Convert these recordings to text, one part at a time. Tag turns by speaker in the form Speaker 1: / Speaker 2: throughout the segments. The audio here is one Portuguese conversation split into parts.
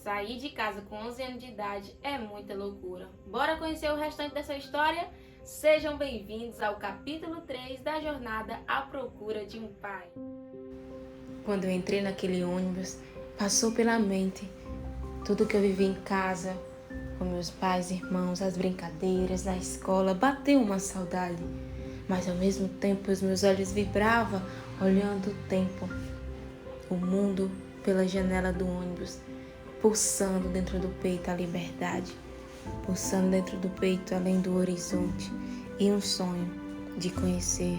Speaker 1: Sair de casa com 11 anos de idade é muita loucura. Bora conhecer o restante dessa história? Sejam bem-vindos ao capítulo 3 da jornada à procura de um pai. Quando eu entrei naquele ônibus, passou pela mente tudo que eu vivi em casa, com meus pais e irmãos, as brincadeiras na escola, bateu uma saudade. Mas ao mesmo tempo os meus olhos vibravam olhando o tempo, o mundo pela janela do ônibus, pulsando dentro do peito a liberdade, pulsando dentro do peito além do horizonte e um sonho de conhecer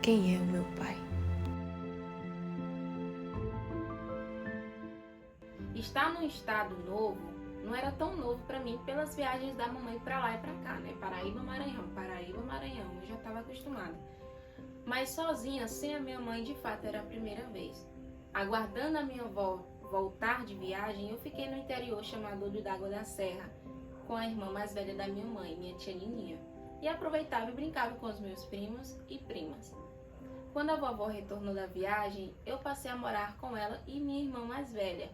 Speaker 1: quem é o meu pai. Estar num estado novo não era tão novo para mim pelas viagens da mamãe para lá e para cá, né? Paraíba, Maranhão, eu já estava acostumada. Mas sozinha, sem a minha mãe, de fato era a primeira vez. Aguardando a minha avó voltar de viagem, eu fiquei no interior chamado Olho d'Água da Serra, com a irmã mais velha da minha mãe, minha tia Nininha, e aproveitava e brincava com os meus primos e primas. Quando a vovó retornou da viagem, eu passei a morar com ela e minha irmã mais velha.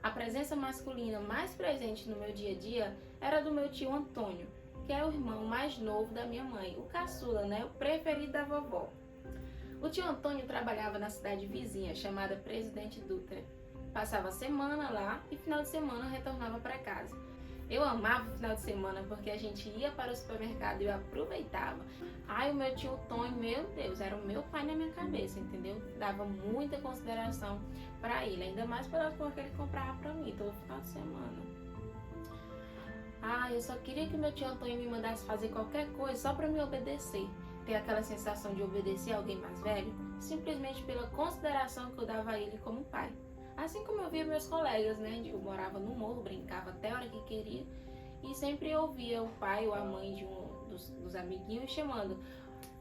Speaker 1: A presença masculina mais presente no meu dia a dia era do meu tio Antônio, que é o irmão mais novo da minha mãe, o caçula, né, o preferido da vovó. O tio Antônio trabalhava na cidade vizinha, chamada Presidente Dutra. Passava a semana lá e final de semana retornava para casa. Eu amava o final de semana porque a gente ia para o supermercado e eu aproveitava. Ai, o meu tio Antônio, meu Deus, era o meu pai na minha cabeça, entendeu? Dava muita consideração para ele, ainda mais pelas coisas que ele comprava para mim todo final de semana. Eu só queria que meu tio Antônio me mandasse fazer qualquer coisa só para me obedecer. Ter aquela sensação de obedecer a alguém mais velho, simplesmente pela consideração que eu dava a ele como pai. Assim como eu via meus colegas, né? Eu morava no morro, brincava até a hora que queria e sempre ouvia o pai ou a mãe de dos amiguinhos chamando: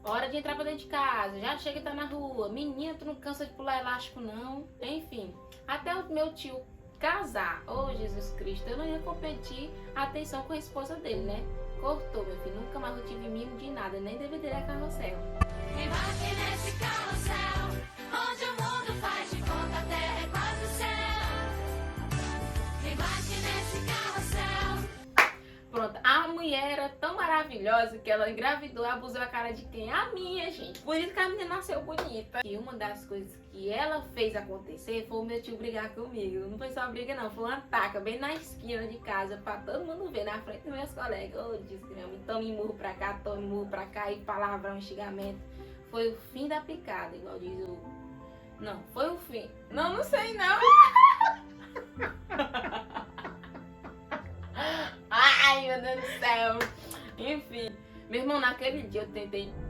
Speaker 1: hora de entrar pra dentro de casa, já chega e tá na rua, menina, tu não cansa de pular elástico não? Enfim, até o meu tio casar, Jesus Cristo, eu não ia competir a atenção com a esposa dele, né? Cortou, meu filho, nunca mais eu tive mimo de nada, nem DVD da carrossel.
Speaker 2: Embarque nesse carrossel, onde o mundo faz de conta, a terra é quase o céu. Embarque nesse carrossel.
Speaker 1: Pronto, a mulher era tão maravilhosa que ela engravidou e abusou a cara de quem? A minha, gente. Por isso que a menina nasceu bonita. E uma das coisas que ela fez acontecer foi o meu tio brigar comigo. Não foi só briga não, foi uma taca bem na esquina de casa pra todo mundo ver, na frente dos meus colegas. Desgrama, tome murro pra cá, tome murro pra cá, e palavrão, xingamento. Foi o fim da picada, igual diz o... Não, foi o fim. Não sei não. Ai, meu Deus do céu. Enfim, meu irmão, naquele dia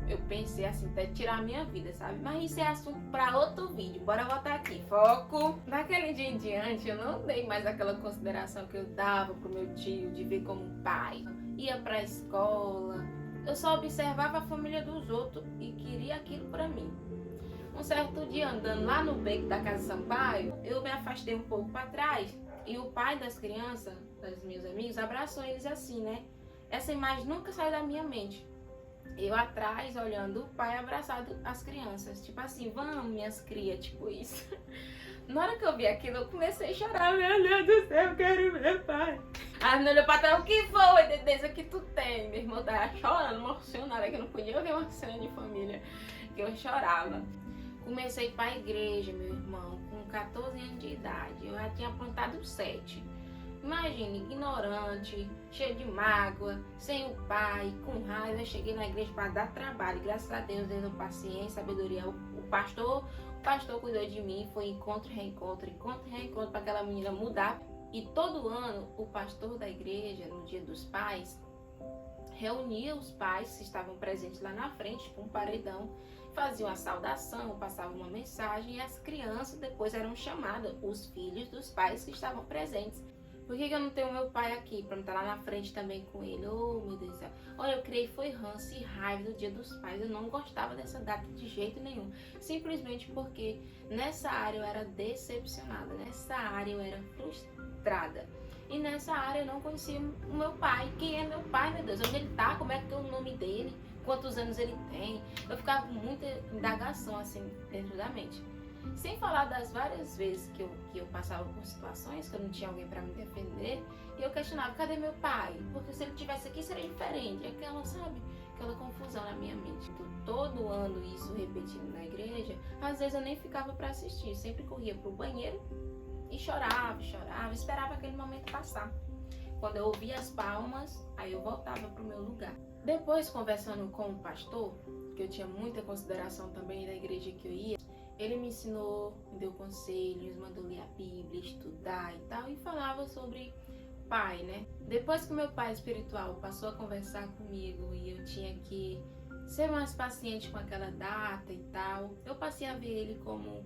Speaker 1: eu pensei assim, até tirar a minha vida, sabe? Mas isso é assunto pra outro vídeo. Bora voltar aqui. Foco. Daquele dia em diante, eu não dei mais aquela consideração que eu dava pro meu tio de ver como pai. Ia pra escola. Eu só observava a família dos outros e queria aquilo pra mim. Um certo dia, andando lá no beco da Casa Sampaio, eu me afastei um pouco pra trás e o pai das crianças, dos meus amigos, abraçou eles assim, né? Essa imagem nunca saiu da minha mente. Eu atrás, olhando o pai abraçado as crianças. Tipo assim, vamos minhas crias, tipo isso. Na hora que eu vi aquilo, eu comecei a chorar. Meu Deus do céu, eu quero ver pai. Aí me olhou pra trás, o que foi, Dedeza, que tu tem? Meu irmão tava chorando, emocionada, que eu não podia ver uma cena de família, que eu chorava. Comecei para a igreja, meu irmão, com 14 anos de idade. Eu já tinha apontado 7. Imagine, ignorante, cheio de mágoa, sem o pai, com raiva. Eu cheguei na igreja para dar trabalho. Graças a Deus, dando paciência, sabedoria. O pastor cuidou de mim. Foi encontro, reencontro para aquela menina mudar. E todo ano, o pastor da igreja, no Dia dos Pais, reunia os pais que estavam presentes lá na frente, com um paredão, fazia uma saudação, passava uma mensagem e as crianças depois eram chamadas, os filhos dos pais que estavam presentes. Por que eu não tenho meu pai aqui para não estar lá na frente também com ele? Oh, meu Deus do céu. Olha, eu criei foi ranço e raiva do Dia dos Pais. Eu não gostava dessa data de jeito nenhum. Simplesmente porque nessa área eu era decepcionada, nessa área eu era frustrada. E nessa área eu não conhecia o meu pai. Quem é meu pai, meu Deus? Onde ele tá? Como é que é o nome dele? Quantos anos ele tem? Eu ficava com muita indagação assim dentro da mente. Sem falar das várias vezes que eu passava por situações que eu não tinha alguém para me defender. E eu questionava, cadê meu pai? Porque se ele estivesse aqui seria diferente. Aquela, sabe? Aquela confusão na minha mente. Todo ano isso repetindo na igreja. Às vezes eu nem ficava para assistir. Sempre corria pro banheiro e chorava, esperava aquele momento passar. Quando eu ouvia as palmas, aí eu voltava pro meu lugar. Depois, conversando com o pastor, que eu tinha muita consideração também da igreja que eu ia, ele me ensinou, me deu conselhos, mandou ler a Bíblia, estudar e tal, e falava sobre pai, né? Depois que meu pai espiritual passou a conversar comigo e eu tinha que ser mais paciente com aquela data e tal, eu passei a ver ele como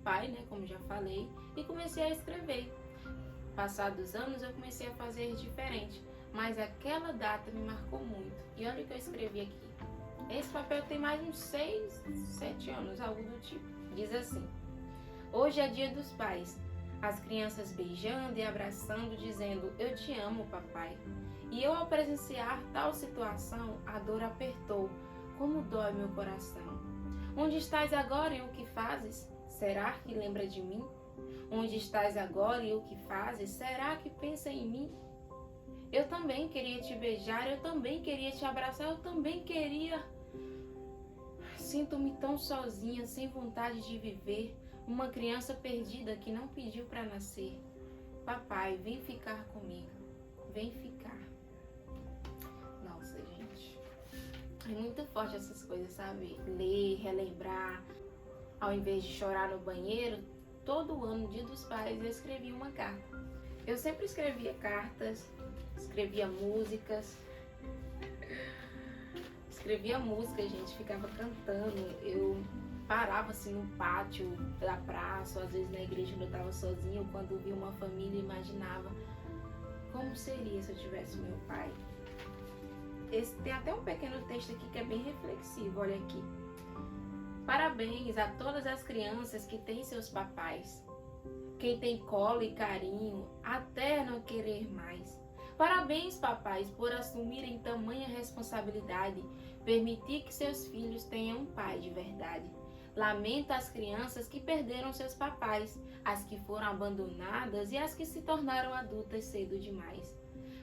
Speaker 1: pai, né? Como já falei, e comecei a escrever. Passados anos eu comecei a fazer diferente, mas aquela data me marcou muito. E olha o que eu escrevi aqui. Esse papel tem mais uns 6, 7 anos, algo do tipo. Diz assim: hoje é dia dos pais. As crianças beijando e abraçando, dizendo, eu te amo, papai. E eu, ao presenciar tal situação, a dor apertou. Como dói meu coração. Onde estás agora e o que fazes? Será que lembra de mim? Onde estás agora e o que fazes? Será que pensa em mim? Eu também queria te beijar, eu também queria te abraçar, eu também queria. Sinto-me tão sozinha, sem vontade de viver, uma criança perdida que não pediu para nascer. Papai, vem ficar comigo, vem ficar. Nossa, gente, é muito forte essas coisas, sabe? Ler, relembrar, ao invés de chorar no banheiro, todo ano, Dia dos Pais, eu escrevia uma carta. Eu sempre escrevia cartas, escrevia músicas, gente, ficava cantando. Eu parava assim no pátio da praça, ou às vezes na igreja quando eu estava sozinha, ou quando via uma família, imaginava como seria se eu tivesse meu pai. Tem até um pequeno texto aqui que é bem reflexivo, olha aqui. Parabéns a todas as crianças que têm seus papais. Quem tem colo e carinho, até não querer mais. Parabéns, papais, por assumirem tamanha responsabilidade, permitir que seus filhos tenham um pai de verdade. Lamento as crianças que perderam seus papais, as que foram abandonadas e as que se tornaram adultas cedo demais.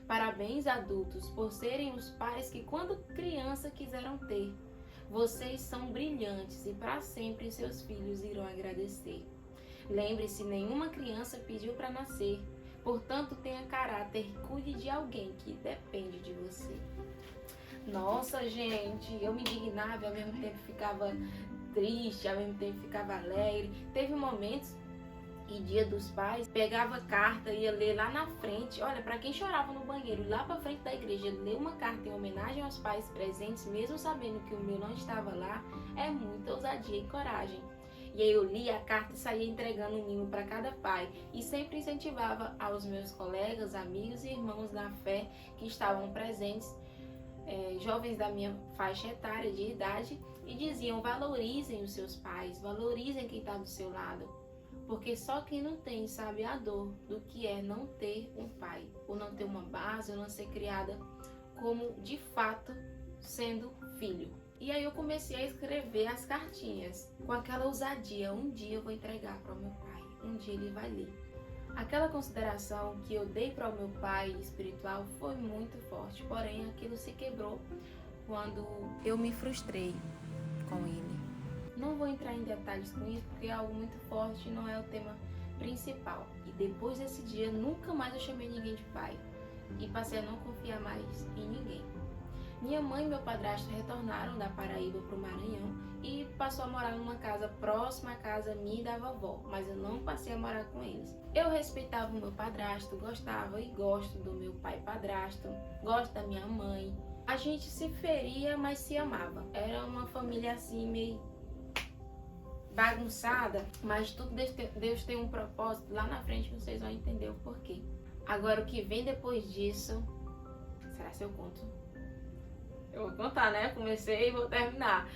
Speaker 1: Parabéns, adultos, por serem os pais que quando criança quiseram ter. Vocês são brilhantes e para sempre seus filhos irão agradecer. Lembre-se, nenhuma criança pediu para nascer. Portanto, tenha caráter e cuide de alguém que depende de você. Nossa, gente, eu me indignava e ao mesmo tempo ficava triste, ao mesmo tempo ficava alegre. Teve momentos e Dia dos Pais, pegava carta e ia ler lá na frente. Olha, para quem chorava no banheiro, lá para frente da igreja, ler uma carta em homenagem aos pais presentes, mesmo sabendo que o meu não estava lá, é muita ousadia e coragem. E aí eu lia a carta e saía entregando um mimo para cada pai. E sempre incentivava aos meus colegas, amigos e irmãos na fé que estavam presentes, jovens da minha faixa etária de idade, e diziam, valorizem os seus pais, valorizem quem está do seu lado. Porque só quem não tem sabe a dor do que é não ter um pai, ou não ter uma base, ou não ser criada como de fato sendo filho. E aí eu comecei a escrever as cartinhas com aquela ousadia. Um dia eu vou entregar para o meu pai, um dia ele vai ler. Aquela consideração que eu dei para o meu pai espiritual foi muito forte, porém aquilo se quebrou quando eu me frustrei com ele. Não vou entrar em detalhes com isso porque é algo muito forte e não é o tema principal. E depois desse dia nunca mais eu chamei ninguém de pai e passei a não confiar mais em ninguém. Minha mãe e meu padrasto retornaram da Paraíba para o Maranhão e passou a morar numa casa próxima à casa minha e da vovó, mas eu não passei a morar com eles. Eu respeitava o meu padrasto, gostava e gosto do meu pai padrasto, gosto da minha mãe. A gente se feria, mas se amava. Era uma família assim meio bagunçada, mas tudo Deus tem um propósito. Lá na frente vocês vão entender o porquê. Agora o que vem depois disso, será que eu conto? Eu vou contar, né? Comecei e vou terminar.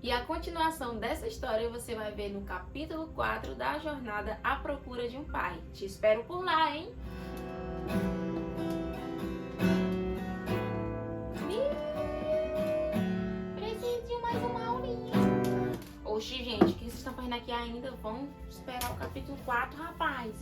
Speaker 1: E a continuação dessa história você vai ver no capítulo 4 da jornada à procura de um pai. Te espero por lá, hein? Preciso de mais uma aulinha. Oxi, gente, o que vocês estão fazendo aqui ainda. Vamos esperar o capítulo 4, rapaz.